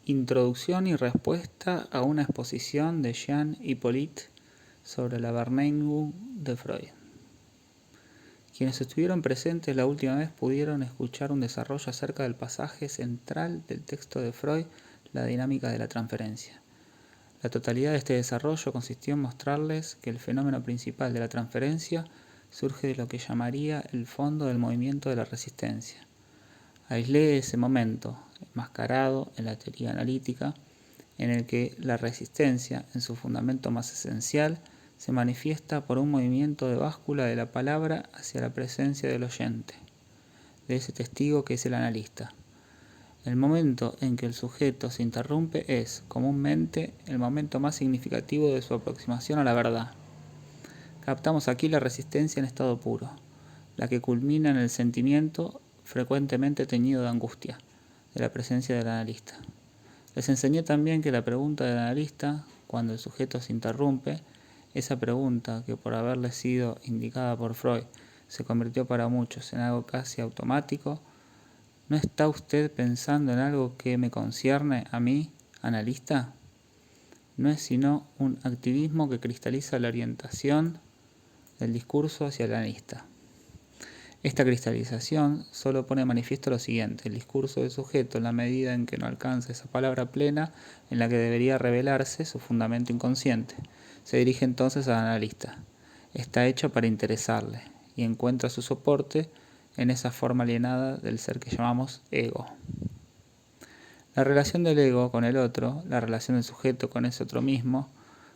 Introducción y respuesta a una exposición de Jean Hippolyte sobre la Verneingung de Freud. Quienes estuvieron presentes la última vez pudieron escuchar un desarrollo acerca del pasaje central del texto de Freud, la dinámica de la transferencia. La totalidad de este desarrollo consistió en mostrarles que el fenómeno principal de la transferencia surge de lo que llamaría el fondo del movimiento de la resistencia. Aislé ese momento, enmascarado en la teoría analítica, en el que la resistencia, en su fundamento más esencial, se manifiesta por un movimiento de báscula de la palabra hacia la presencia del oyente, de ese testigo que es el analista. El momento en que el sujeto se interrumpe es, comúnmente, el momento más significativo de su aproximación a la verdad. Captamos aquí la resistencia en estado puro, la que culmina en el sentimiento frecuentemente teñido de angustia, de la presencia del analista. Les enseñé también que la pregunta del analista, cuando el sujeto se interrumpe, esa pregunta que por haberle sido indicada por Freud se convirtió para muchos en algo casi automático: ¿no está usted pensando en algo que me concierne a mí, analista? No es sino un activismo que cristaliza la orientación del discurso hacia el analista. Esta cristalización solo pone de manifiesto lo siguiente: el discurso del sujeto, en la medida en que no alcanza esa palabra plena en la que debería revelarse su fundamento inconsciente, se dirige entonces al analista. Está hecha para interesarle y encuentra su soporte en esa forma alienada del ser que llamamos ego. La relación del ego con el otro, la relación del sujeto con ese otro mismo,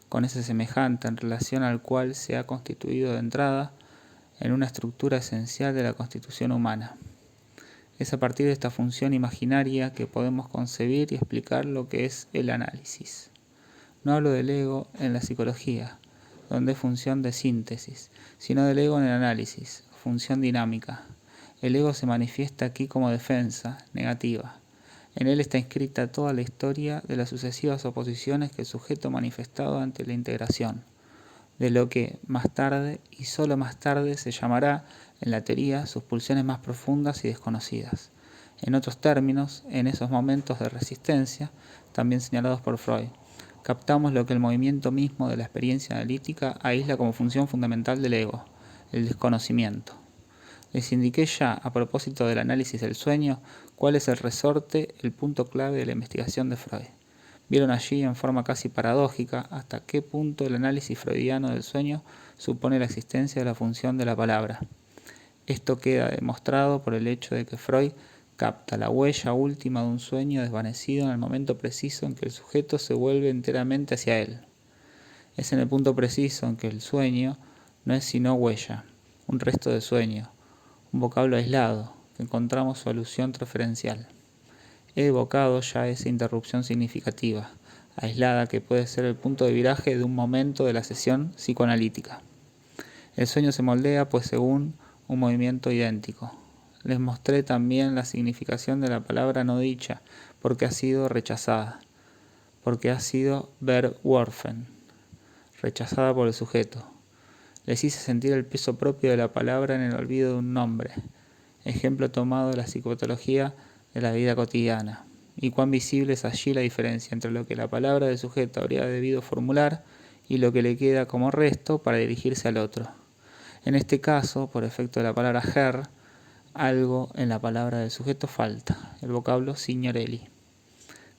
con ese semejante en relación al cual se ha constituido de entrada en una estructura esencial de la constitución humana. Es a partir de esta función imaginaria que podemos concebir y explicar lo que es el análisis. No hablo del ego en la psicología, donde es función de síntesis, sino del ego en el análisis, función dinámica. El ego se manifiesta aquí como defensa, negativa. En él está inscrita toda la historia de las sucesivas oposiciones que el sujeto ha manifestado ante la integración, de lo que más tarde y solo más tarde se llamará en la teoría sus pulsiones más profundas y desconocidas. En otros términos, en esos momentos de resistencia, también señalados por Freud, captamos lo que el movimiento mismo de la experiencia analítica aísla como función fundamental del ego, el desconocimiento. Les indiqué ya, a propósito del análisis del sueño, cuál es el resorte, el punto clave de la investigación de Freud. Vieron allí, en forma casi paradójica, hasta qué punto el análisis freudiano del sueño supone la existencia de la función de la palabra. Esto queda demostrado por el hecho de que Freud capta la huella última de un sueño desvanecido en el momento preciso en que el sujeto se vuelve enteramente hacia él. Es en el punto preciso en que el sueño no es sino huella, un resto de sueño, un vocablo aislado, que encontramos su alusión transferencial. He evocado ya esa interrupción significativa, aislada, que puede ser el punto de viraje de un momento de la sesión psicoanalítica. El sueño se moldea, pues, según un movimiento idéntico. Les mostré también la significación de la palabra no dicha, porque ha sido rechazada, porque ha sido verworfen, rechazada por el sujeto. Les hice sentir el peso propio de la palabra en el olvido de un nombre, ejemplo tomado de la psicopatología de la vida cotidiana, y cuán visible es allí la diferencia entre lo que la palabra del sujeto habría debido formular y lo que le queda como resto para dirigirse al otro. En este caso, por efecto de la palabra Herr, algo en la palabra del sujeto falta, el vocablo signorelli,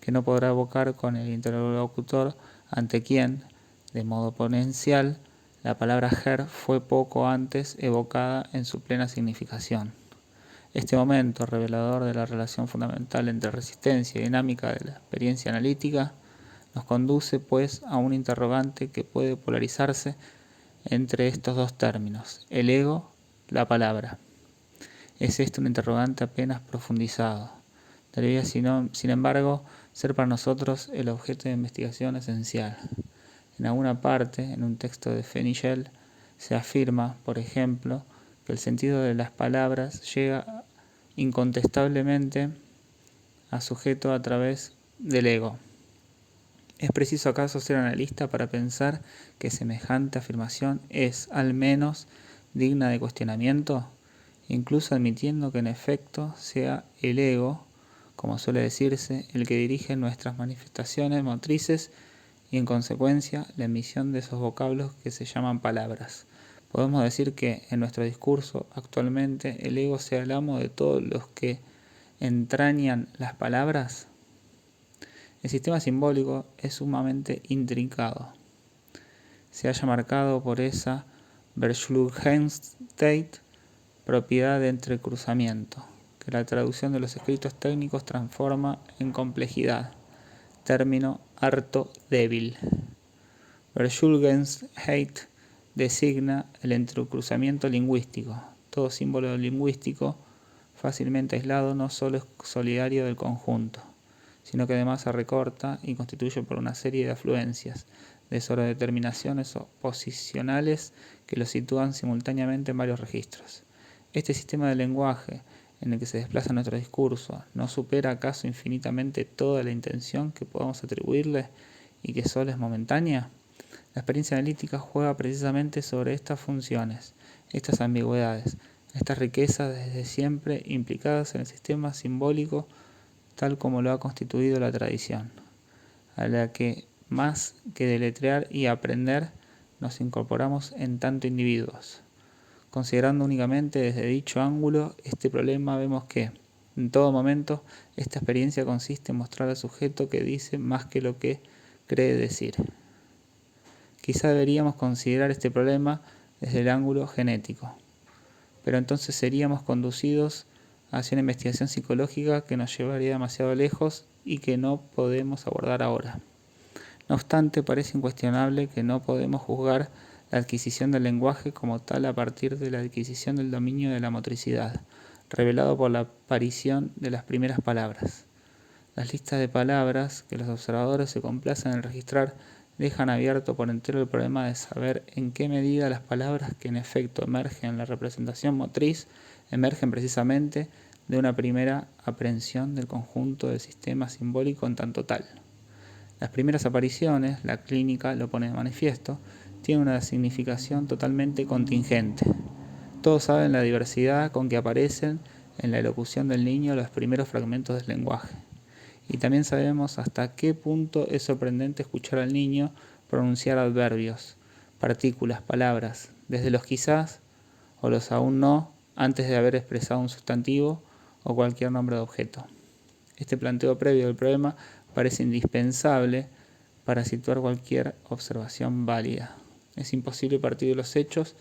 que no podrá evocar con el interlocutor ante quien, de modo potencial, la palabra Herr fue poco antes evocada en su plena significación. Este momento, revelador de la relación fundamental entre resistencia y dinámica de la experiencia analítica, nos conduce, pues, a un interrogante que puede polarizarse entre estos dos términos: el ego, la palabra. Es este un interrogante apenas profundizado. Debería, sin embargo, ser para nosotros el objeto de investigación esencial. En alguna parte, en un texto de Fenichel, se afirma, por ejemplo, que el sentido de las palabras llega incontestablemente al sujeto a través del ego. ¿Es preciso acaso ser analista para pensar que semejante afirmación es, al menos, digna de cuestionamiento, incluso admitiendo que en efecto sea el ego como suele decirse, el que dirige nuestras manifestaciones motrices y en consecuencia la emisión de esos vocablos que se llaman palabras. Podemos decir que en nuestro discurso actualmente el ego sea el amo de todos los que entrañan las palabras. El sistema simbólico es sumamente intrincado. Se halla marcado por esa Verschlugenheit, propiedad de entrecruzamiento, que la traducción de los escritos técnicos transforma en complejidad, término harto débil. Verschlugenheit designa el entrecruzamiento lingüístico. Todo símbolo lingüístico fácilmente aislado no solo es solidario del conjunto, sino que además se recorta y constituye por una serie de afluencias, de sobredeterminaciones posicionales que lo sitúan simultáneamente en varios registros. Este sistema de lenguaje en el que se desplaza nuestro discurso ¿no supera acaso infinitamente toda la intención que podamos atribuirle y que solo es momentánea? La experiencia analítica juega precisamente sobre estas funciones, estas ambigüedades, estas riquezas desde siempre implicadas en el sistema simbólico tal como lo ha constituido la tradición, a la que más que deletrear y aprender nos incorporamos en tanto individuos. Considerando únicamente desde dicho ángulo este problema, vemos que, en todo momento, esta experiencia consiste en mostrar al sujeto que dice más que lo que cree decir. Quizá deberíamos considerar este problema desde el ángulo genético, pero entonces seríamos conducidos hacia una investigación psicológica que nos llevaría demasiado lejos y que no podemos abordar ahora. No obstante, parece incuestionable que no podemos juzgar la adquisición del lenguaje como tal a partir de la adquisición del dominio de la motricidad, revelado por la aparición de las primeras palabras. Las listas de palabras que los observadores se complacen en registrar dejan abierto por entero el problema de saber en qué medida las palabras que en efecto emergen en la representación motriz emergen precisamente de una primera aprehensión del conjunto del sistema simbólico en tanto tal. Las primeras apariciones, la clínica lo pone de manifiesto, tienen una significación totalmente contingente. Todos saben la diversidad con que aparecen en la elocución del niño los primeros fragmentos del lenguaje. Y también sabemos hasta qué punto es sorprendente escuchar al niño pronunciar adverbios, partículas, palabras, desde los quizás o los aún no, antes de haber expresado un sustantivo o cualquier nombre de objeto. Este planteo previo del problema parece indispensable para situar cualquier observación válida. Es imposible partir de los hechos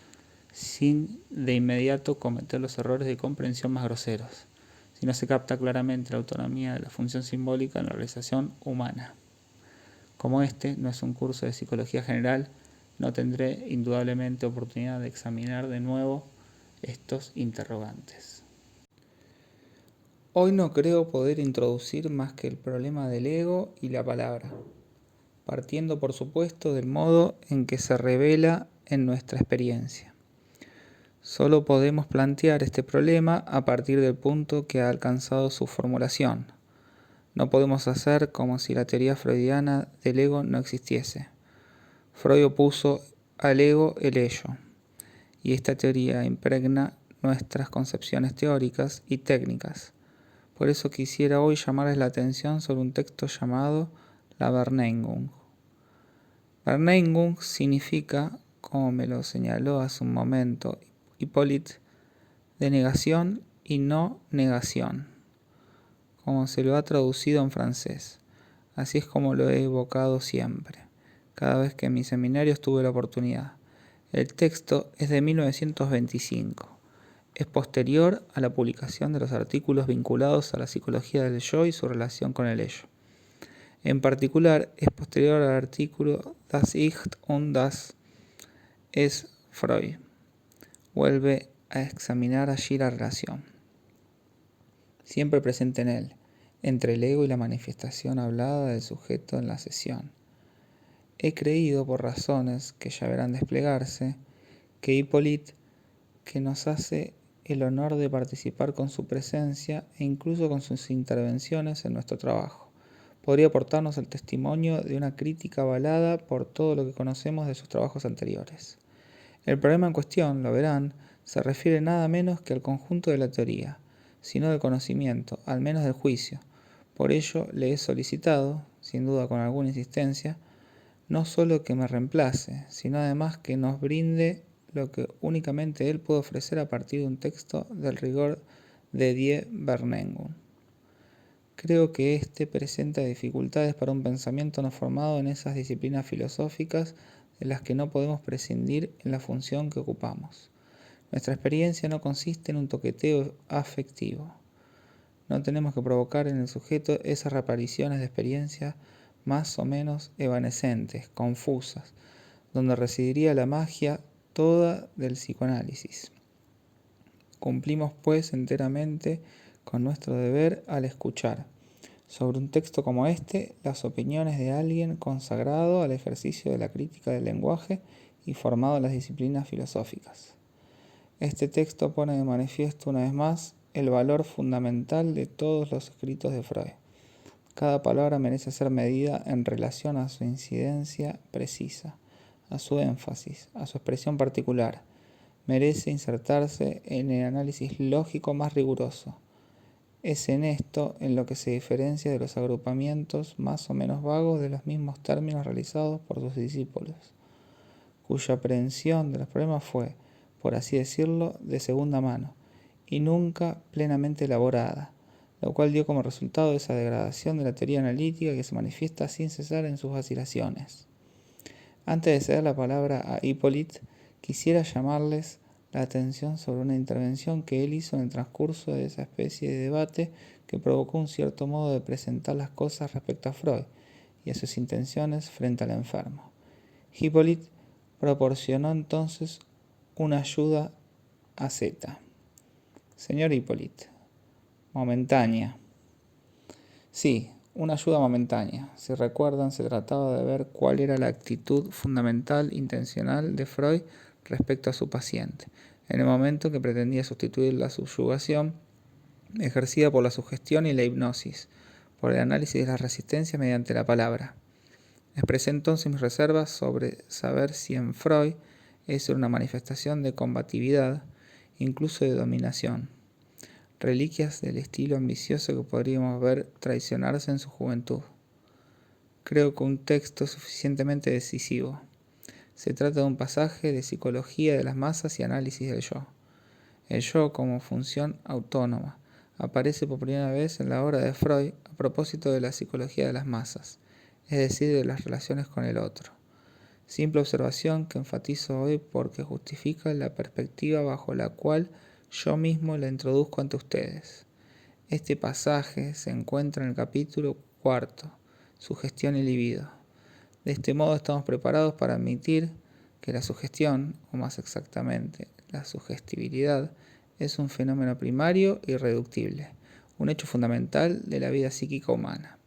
sin de inmediato cometer los errores de comprensión más groseros, si no se capta claramente la autonomía de la función simbólica en la realización humana. Como este no es un curso de psicología general, no tendré indudablemente oportunidad de examinar de nuevo estos interrogantes. Hoy no creo poder introducir más que el problema del ego y la palabra, partiendo por supuesto del modo en que se revela en nuestra experiencia. Solo podemos plantear este problema a partir del punto que ha alcanzado su formulación. No podemos hacer como si la teoría freudiana del ego no existiese. Freud opuso al ego el ello, y esta teoría impregna nuestras concepciones teóricas y técnicas. Por eso quisiera hoy llamarles la atención sobre un texto llamado la Verneingung. Verneingung significa, como me lo señaló hace un momento Hippolyte, de negación y no negación, como se lo ha traducido en francés. Así es como lo he evocado siempre, cada vez que en mis seminarios tuve la oportunidad. El texto es de 1925. Es posterior a la publicación de los artículos vinculados a la psicología del yo y su relación con el ello. En particular, es posterior al artículo Das Ich und das Es Freud. Vuelve a examinar allí la relación, siempre presente en él, entre el ego y la manifestación hablada del sujeto en la sesión. He creído, por razones que ya verán desplegarse, que Hippolyte, que nos hace el honor de participar con su presencia e incluso con sus intervenciones en nuestro trabajo, podría aportarnos el testimonio de una crítica avalada por todo lo que conocemos de sus trabajos anteriores. El problema en cuestión, lo verán, se refiere nada menos que al conjunto de la teoría, sino del conocimiento, al menos del juicio, Por ello le he solicitado, sin duda con alguna insistencia, no solo que me reemplace, sino además que nos brinde lo que únicamente él puede ofrecer a partir de un texto del rigor de Die Vernunft. Creo que éste presenta dificultades para un pensamiento no formado en esas disciplinas filosóficas de las que no podemos prescindir en la función que ocupamos. Nuestra experiencia no consiste en un toqueteo afectivo. No tenemos que provocar en el sujeto esas reapariciones de experiencias más o menos evanescentes, confusas, donde residiría la magia toda del psicoanálisis. Cumplimos pues enteramente con nuestro deber al escuchar, sobre un texto como este, las opiniones de alguien consagrado al ejercicio de la crítica del lenguaje y formado en las disciplinas filosóficas. Este texto pone de manifiesto una vez más el valor fundamental de todos los escritos de Freud. Cada palabra merece ser medida en relación a su incidencia precisa, a su énfasis, a su expresión particular. Merece insertarse en el análisis lógico más riguroso. Es en esto en lo que se diferencia de los agrupamientos más o menos vagos de los mismos términos realizados por sus discípulos, cuya aprehensión de los problemas fue, por así decirlo, de segunda mano, y nunca plenamente elaborada, lo cual dio como resultado esa degradación de la teoría analítica que se manifiesta sin cesar en sus vacilaciones. Antes de ceder la palabra a Hippolyte, quisiera llamarles la atención sobre una intervención que él hizo en el transcurso de esa especie de debate que provocó un cierto modo de presentar las cosas respecto a Freud y a sus intenciones frente al enfermo. Hippolyte proporcionó entonces una ayuda a Z. Señor Hippolyte, momentánea. Sí, una ayuda momentánea. Si recuerdan, se trataba de ver cuál era la actitud fundamental, intencional de Freud respecto a su paciente, en el momento que pretendía sustituir la subyugación ejercida por la sugestión y la hipnosis, por el análisis de la resistencia mediante la palabra. Expresé entonces mis reservas sobre saber si en Freud eso era una manifestación de combatividad, incluso de dominación, reliquias del estilo ambicioso que podríamos ver traicionarse en su juventud. Creo que un texto suficientemente decisivo. Se trata de un pasaje de psicología de las masas y análisis del yo. El yo como función autónoma aparece por primera vez en la obra de Freud a propósito de la psicología de las masas, es decir, de las relaciones con el otro. Simple observación que enfatizo hoy porque justifica la perspectiva bajo la cual yo mismo la introduzco ante ustedes. Este pasaje se encuentra en el capítulo 4, Sugestión y libido. De este modo estamos preparados para admitir que la sugestión, o más exactamente, la sugestibilidad, es un fenómeno primario y irreductible, un hecho fundamental de la vida psíquica humana.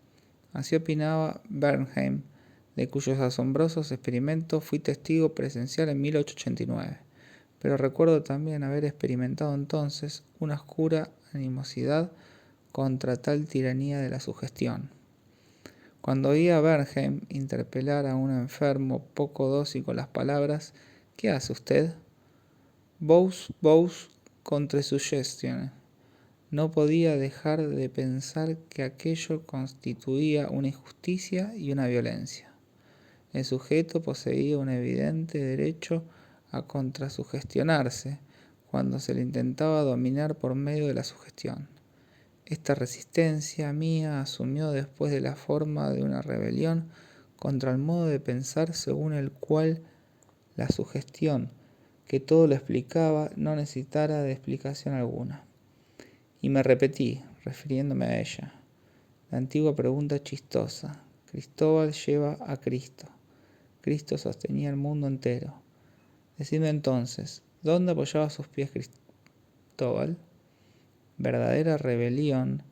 Así opinaba Bernheim, de cuyos asombrosos experimentos fui testigo presencial en 1889, pero recuerdo también haber experimentado entonces una oscura animosidad contra tal tiranía de la sugestión. Cuando oía a Bernheim interpelar a un enfermo poco dócil con las palabras «¿Qué hace usted?», «Vos contre suggestion», no podía dejar de pensar que aquello constituía una injusticia y una violencia. El sujeto poseía un evidente derecho a contrasugestionarse cuando se le intentaba dominar por medio de la sugestión. Esta resistencia mía asumió después de la forma de una rebelión contra el modo de pensar según el cual la sugestión, que todo lo explicaba, no necesitara de explicación alguna. Y me repetí, refiriéndome a ella, la antigua pregunta chistosa: Cristóbal lleva a Cristo. Cristo sostenía el mundo entero. Decidme entonces, ¿dónde apoyaba sus pies Cristóbal? Verdadera rebelión,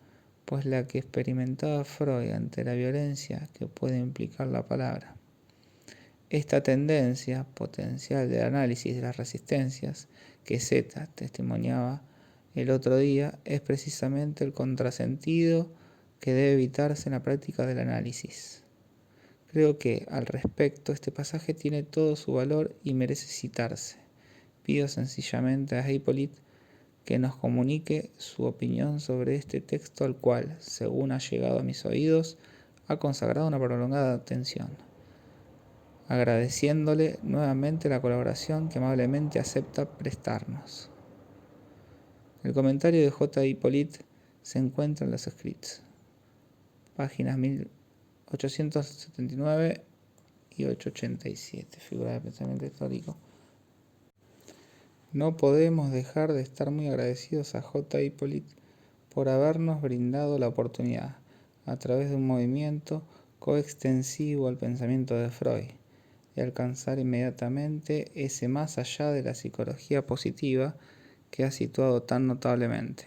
pues la que experimentaba Freud ante la violencia que puede implicar la palabra. Esta tendencia potencial del análisis de las resistencias que Z testimoniaba el otro día es precisamente el contrasentido que debe evitarse en la práctica del análisis. Creo que, al respecto, este pasaje tiene todo su valor y merece citarse. Pido sencillamente a Hippolyte que nos comunique su opinión sobre este texto al cual, según ha llegado a mis oídos, ha consagrado una prolongada atención, agradeciéndole nuevamente la colaboración que amablemente acepta prestarnos. El comentario de J. Hippolyte se encuentra en los escritos, páginas 1879 y 887, figura de pensamiento histórico. No podemos dejar de estar muy agradecidos a J. Hippolyte por habernos brindado la oportunidad, a través de un movimiento coextensivo al pensamiento de Freud, de alcanzar inmediatamente ese más allá de la psicología positiva que ha situado tan notablemente.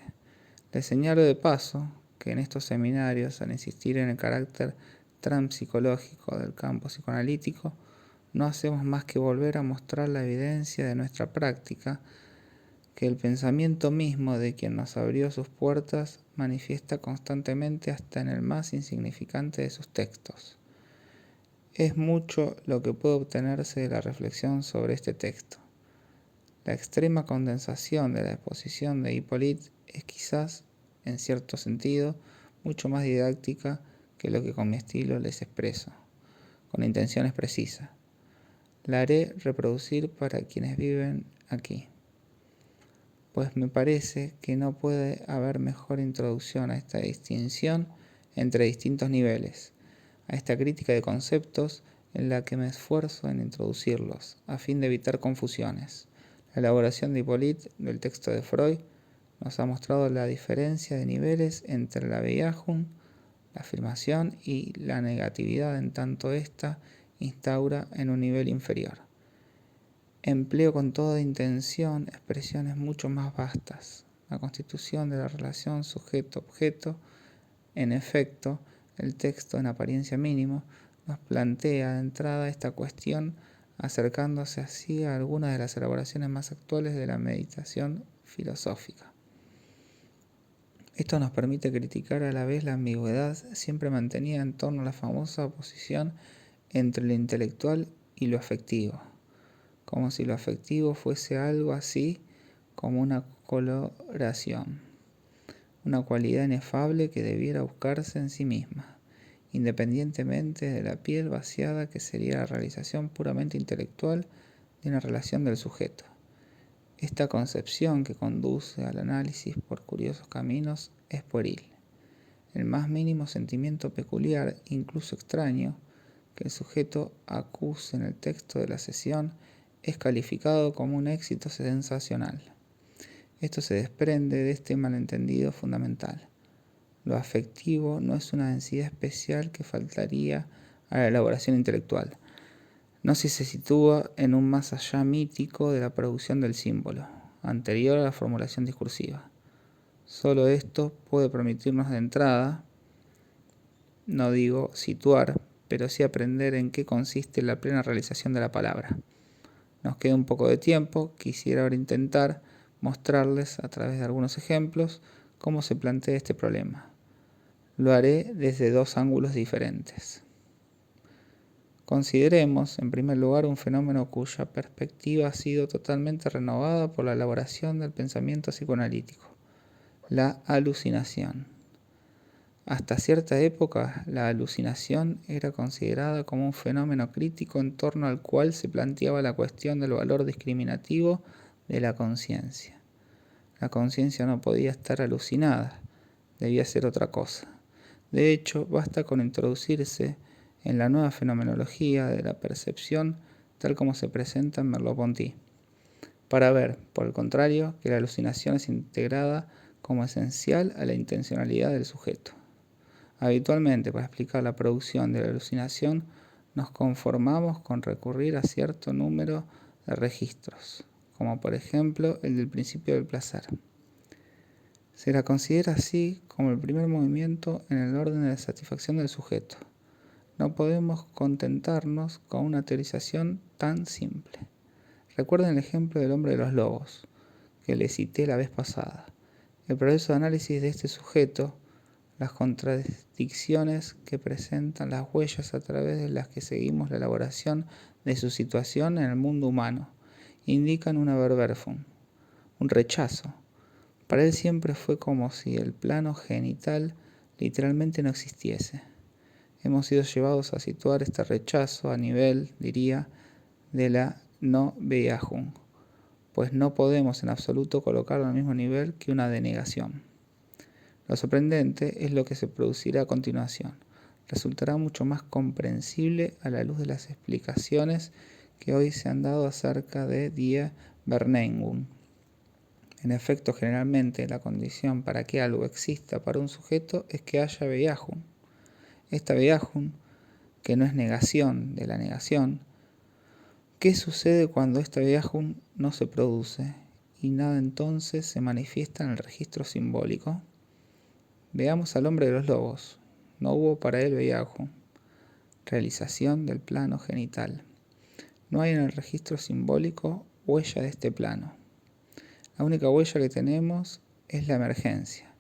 Les señalo de paso que en estos seminarios, al insistir en el carácter transpsicológico del campo psicoanalítico, no hacemos más que volver a mostrar la evidencia de nuestra práctica, que el pensamiento mismo de quien nos abrió sus puertas manifiesta constantemente hasta en el más insignificante de sus textos. Es mucho lo que puede obtenerse de la reflexión sobre este texto. La extrema condensación de la exposición de Hippolyte es quizás, en cierto sentido, mucho más didáctica que lo que con mi estilo les expreso, con intenciones precisas. La haré reproducir para quienes viven aquí, pues me parece que no puede haber mejor introducción a esta distinción entre distintos niveles, a esta crítica de conceptos en la que me esfuerzo en introducirlos, a fin de evitar confusiones. La elaboración de Hippolyte del texto de Freud nos ha mostrado la diferencia de niveles entre la Bejahung, la afirmación y la negatividad, en tanto ésta instaura en un nivel inferior. Empleo con toda intención expresiones mucho más vastas. La constitución de la relación sujeto-objeto, en efecto, el texto en apariencia mínimo, nos plantea de entrada esta cuestión, acercándose así a algunas de las elaboraciones más actuales de la meditación filosófica. Esto nos permite criticar a la vez la ambigüedad siempre mantenida en torno a la famosa oposición entre lo intelectual y lo afectivo, como si lo afectivo fuese algo así como una coloración, una cualidad inefable que debiera buscarse en sí misma, independientemente de la piel vaciada que sería la realización puramente intelectual de una relación del sujeto. Esta concepción que conduce al análisis por curiosos caminos es pueril. El más mínimo sentimiento peculiar, incluso extraño, que el sujeto acuse en el texto de la sesión es calificado como un éxito sensacional. Esto se desprende de este malentendido fundamental. Lo afectivo no es una densidad especial que faltaría a la elaboración intelectual, no si se sitúa en un más allá mítico de la producción del símbolo, anterior a la formulación discursiva. Solo esto puede permitirnos de entrada, no digo situar, pero sí aprender en qué consiste la plena realización de la palabra. Nos queda un poco de tiempo, quisiera ahora intentar mostrarles a través de algunos ejemplos cómo se plantea este problema. Lo haré desde dos ángulos diferentes. Consideremos, en primer lugar, un fenómeno cuya perspectiva ha sido totalmente renovada por la elaboración del pensamiento psicoanalítico: la alucinación. Hasta cierta época, la alucinación era considerada como un fenómeno crítico en torno al cual se planteaba la cuestión del valor discriminativo de la conciencia. La conciencia no podía estar alucinada, debía ser otra cosa. De hecho, basta con introducirse en la nueva fenomenología de la percepción tal como se presenta en Merleau-Ponty, para ver, por el contrario, que la alucinación es integrada como esencial a la intencionalidad del sujeto. Habitualmente, para explicar la producción de la alucinación, nos conformamos con recurrir a cierto número de registros, como por ejemplo el del principio del placer. Se la considera así como el primer movimiento en el orden de la satisfacción del sujeto. No podemos contentarnos con una teorización tan simple. Recuerden el ejemplo del hombre de los lobos, que les cité la vez pasada. El proceso de análisis de este sujeto, las contradicciones que presentan las huellas a través de las que seguimos la elaboración de su situación en el mundo humano, indican una Verwerfung, un rechazo, Para él siempre fue como si el plano genital literalmente no existiese. Hemos sido llevados a situar este rechazo a nivel, diría, de la no Beyahun, pues no podemos en absoluto colocarlo al mismo nivel que una denegación. Lo sorprendente es lo que se producirá a continuación. Resultará mucho más comprensible a la luz de las explicaciones que hoy se han dado acerca de Die Verneinung. En efecto, generalmente la condición para que algo exista para un sujeto es que haya Beyahun. Esta Beyahun, que no es negación de la negación, ¿qué sucede cuando esta Beyahun no se produce y nada entonces se manifiesta en el registro simbólico? Veamos al hombre de los lobos. No hubo para él Beyahun, realización del plano genital. No hay en el registro simbólico huella de este plano. La única huella que tenemos es la emergencia,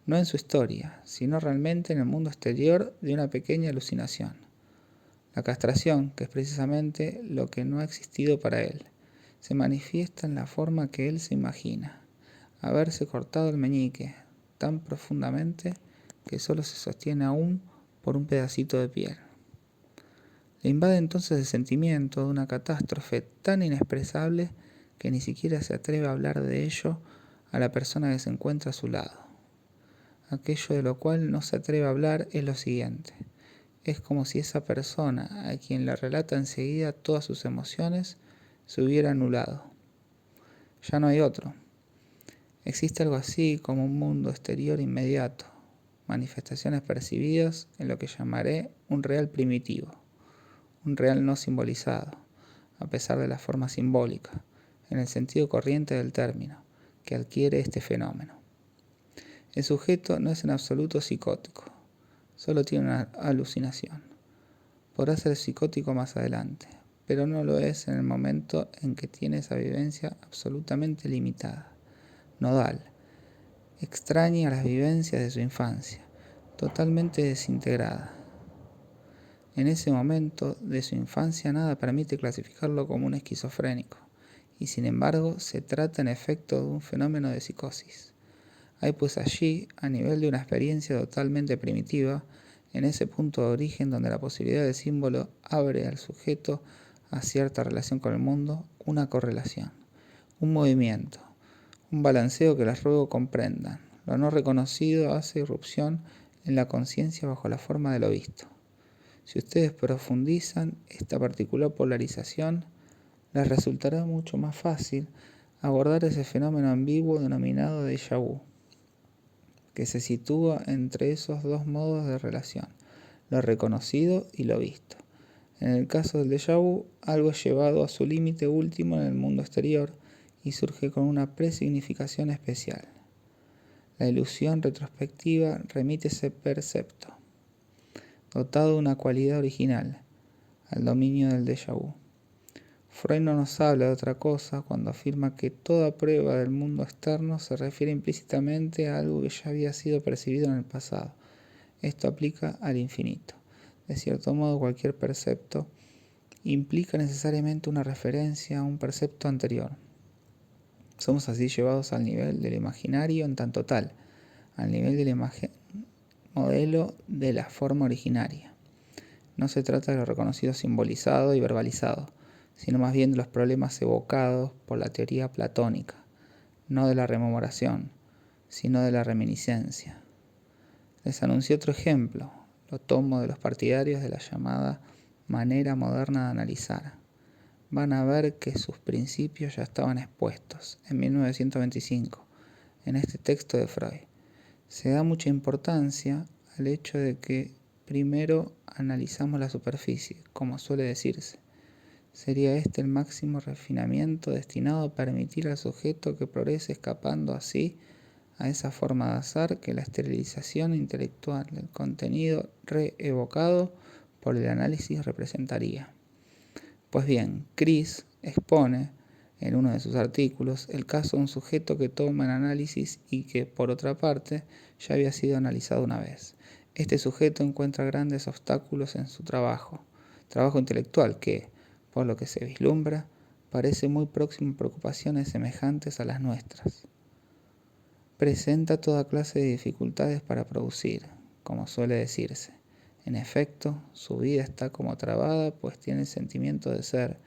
no en su historia, sino realmente en el mundo exterior de una pequeña alucinación. La castración, que es precisamente lo que no ha existido para él, se manifiesta en la forma que él se imagina, haberse cortado el meñique tan profundamente que solo se sostiene aún por un pedacito de piel. Le invade entonces el sentimiento de una catástrofe tan inexpresable que ni siquiera se atreve a hablar de ello a la persona que se encuentra a su lado. Aquello de lo cual no se atreve a hablar es lo siguiente. Es como si esa persona, a quien le relata enseguida todas sus emociones, se hubiera anulado. Ya no hay otro. Existe algo así como un mundo exterior inmediato, manifestaciones percibidas en lo que llamaré un real primitivo, un real no simbolizado, a pesar de la forma simbólica, en el sentido corriente del término, que adquiere este fenómeno. El sujeto no es en absoluto psicótico, solo tiene una alucinación. Podrá ser psicótico más adelante, pero no lo es en el momento en que tiene esa vivencia absolutamente limitada, nodal, extraña a las vivencias de su infancia, totalmente desintegrada. En ese momento de su infancia nada permite clasificarlo como un esquizofrénico, y sin embargo se trata en efecto de un fenómeno de psicosis. Hay pues allí, a nivel de una experiencia totalmente primitiva, en ese punto de origen donde la posibilidad del símbolo abre al sujeto a cierta relación con el mundo, una correlación, un movimiento, un balanceo que les ruego comprendan. Lo no reconocido hace irrupción en la conciencia bajo la forma de lo visto. Si ustedes profundizan esta particular polarización, les resultará mucho más fácil abordar ese fenómeno ambiguo denominado déjà vu, que se sitúa entre esos dos modos de relación, lo reconocido y lo visto. En el caso del déjà vu, algo es llevado a su límite último en el mundo exterior y surge con una presignificación especial. La ilusión retrospectiva remite ese percepto, dotado de una cualidad original, al dominio del déjà vu. Freud no nos habla de otra cosa cuando afirma que toda prueba del mundo externo se refiere implícitamente a algo que ya había sido percibido en el pasado. Esto aplica al infinito. De cierto modo, cualquier percepto implica necesariamente una referencia a un percepto anterior. Somos así llevados al nivel del imaginario en tanto tal, al nivel del modelo de la forma originaria. No se trata de lo reconocido simbolizado y verbalizado, sino más bien de los problemas evocados por la teoría platónica, no de la rememoración, sino de la reminiscencia. Les anuncié otro ejemplo, lo tomo de los partidarios de la llamada manera moderna de analizar. Van a ver que sus principios ya estaban expuestos en 1925, en este texto de Freud. Se da mucha importancia al hecho de que primero analizamos la superficie, como suele decirse. Sería este el máximo refinamiento destinado a permitir al sujeto que progrese escapando así a esa forma de azar que la esterilización intelectual del contenido reevocado por el análisis representaría. Pues bien, Chris expone en uno de sus artículos el caso de un sujeto que toma en análisis y que, por otra parte, ya había sido analizado una vez. Este sujeto encuentra grandes obstáculos en su trabajo intelectual que, por lo que se vislumbra, parece muy próximo a preocupaciones semejantes a las nuestras. presenta toda clase de dificultades para producir, como suele decirse. En efecto, su vida está como trabada, pues tiene el sentimiento de ser,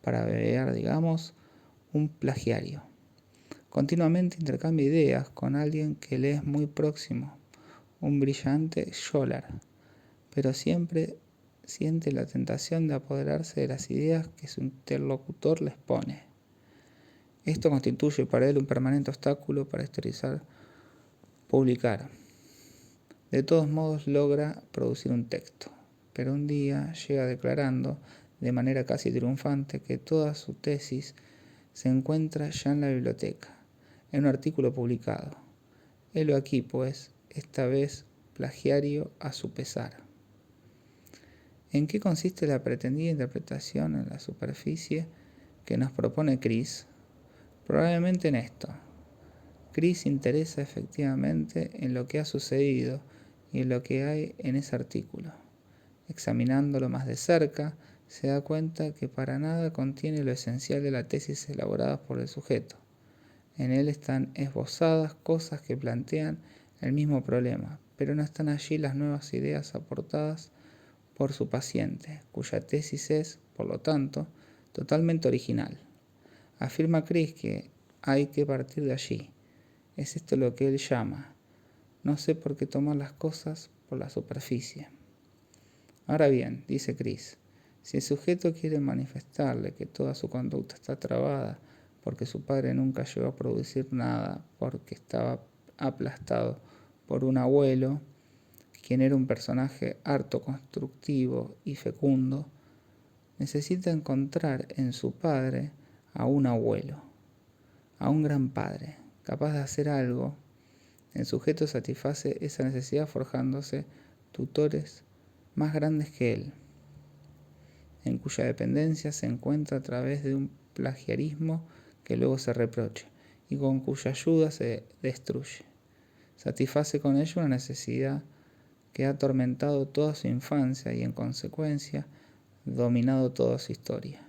para abreviar, digamos, un plagiario. Continuamente intercambia ideas con alguien que le es muy próximo, un brillante Scholar, pero siempre siente la tentación de apoderarse de las ideas que su interlocutor les pone. Esto constituye para él un permanente obstáculo para publicar. De todos modos logra producir un texto, pero un día llega declarando, de manera casi triunfante, que toda su tesis se encuentra ya en la biblioteca, en un artículo publicado. Helo aquí, pues, esta vez plagiario a su pesar. ¿En qué consiste la pretendida interpretación en la superficie que nos propone Chris? Probablemente en esto. Chris interesa efectivamente en lo que ha sucedido y en lo que hay en ese artículo. Examinándolo más de cerca, se da cuenta que para nada contiene lo esencial de la tesis elaborada por el sujeto. En él están esbozadas cosas que plantean el mismo problema, pero no están allí las nuevas ideas aportadas por su paciente, cuya tesis es, por lo tanto, totalmente original. Afirma Chris que hay que partir de allí. Es esto lo que él llama: no sé por qué tomar las cosas por la superficie. Ahora bien, dice Chris, si el sujeto quiere manifestarle que toda su conducta está trabada porque su padre nunca llegó a producir nada, porque estaba aplastado por un abuelo, quien era un personaje harto constructivo y fecundo, necesita encontrar en su padre a un abuelo, a un gran padre, capaz de hacer algo. El sujeto satisface esa necesidad forjándose tutores más grandes que él, en cuya dependencia se encuentra a través de un plagiarismo que luego se reprocha y con cuya ayuda se destruye. Satisface con ello una necesidad que ha atormentado toda su infancia y en consecuencia dominado toda su historia.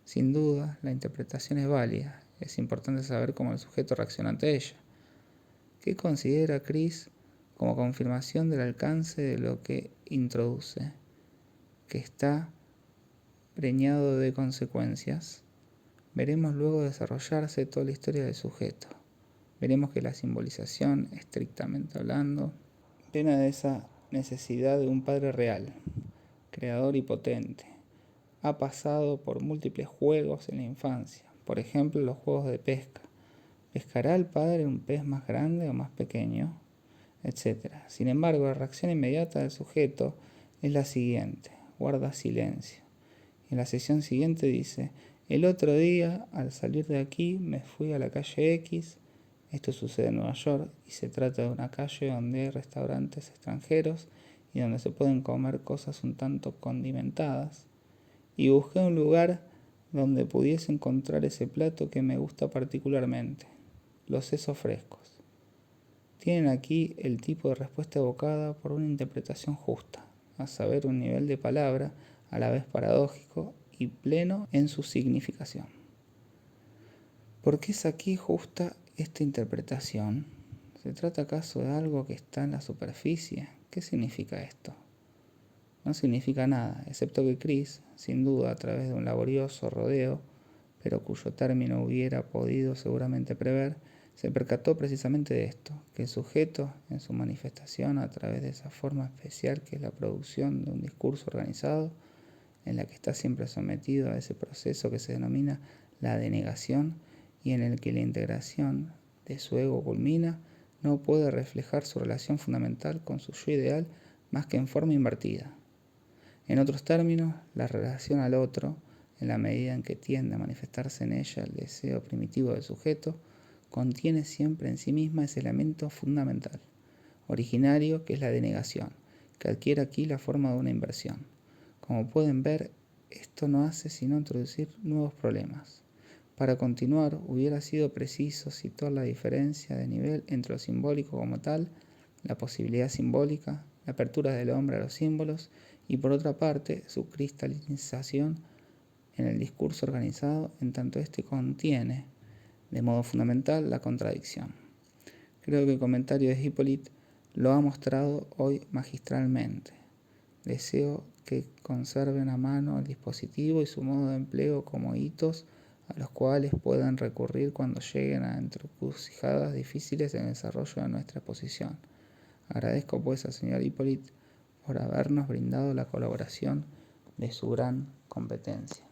Sin duda, la interpretación es válida. Es importante saber cómo el sujeto reacciona ante ella. ¿Qué considera Chris como confirmación del alcance de lo que introduce, que está preñado de consecuencias? Veremos luego desarrollarse toda la historia del sujeto. Veremos que la simbolización, estrictamente hablando, plena de esa necesidad de un padre real, creador y potente, ha pasado por múltiples juegos en la infancia, por ejemplo los juegos de pesca. ¿Pescará el padre un pez más grande o más pequeño? Etcétera. Sin embargo, la reacción inmediata del sujeto es la siguiente: guarda silencio. En la sesión siguiente dice: el otro día, al salir de aquí, me fui a la calle X. Esto sucede en Nueva York y se trata de una calle donde hay restaurantes extranjeros y donde se pueden comer cosas un tanto condimentadas. Y busqué un lugar donde pudiese encontrar ese plato que me gusta particularmente, los sesos frescos. Tienen aquí el tipo de respuesta evocada por una interpretación justa, a saber, un nivel de palabra a la vez paradójico y pleno en su significación. ¿Por qué es aquí justa esta interpretación? ¿Se trata acaso de algo que está en la superficie? ¿Qué significa esto? No significa nada, excepto que Chris, sin duda a través de un laborioso rodeo, pero cuyo término hubiera podido seguramente prever, se percató precisamente de esto, que el sujeto, en su manifestación a través de esa forma especial que es la producción de un discurso organizado, en la que está siempre sometido a ese proceso que se denomina la denegación y en el que la integración de su ego culmina, no puede reflejar su relación fundamental con su yo ideal más que en forma invertida. En otros términos, la relación al otro, en la medida en que tiende a manifestarse en ella el deseo primitivo del sujeto, contiene siempre en sí misma ese elemento fundamental, originario, que es la denegación, que adquiere aquí la forma de una inversión. Como pueden ver, esto no hace sino introducir nuevos problemas. Para continuar, hubiera sido preciso situar la diferencia de nivel entre lo simbólico como tal, la posibilidad simbólica, la apertura del hombre a los símbolos y, por otra parte, su cristalización en el discurso organizado, en tanto éste contiene, de modo fundamental, la contradicción. Creo que el comentario de Hippolyte lo ha mostrado hoy magistralmente. Deseo que conserven a mano el dispositivo y su modo de empleo como hitos a los cuales puedan recurrir cuando lleguen a encrucijadas difíciles en el desarrollo de nuestra exposición. Agradezco pues al señor Hippolyte por habernos brindado la colaboración de su gran competencia.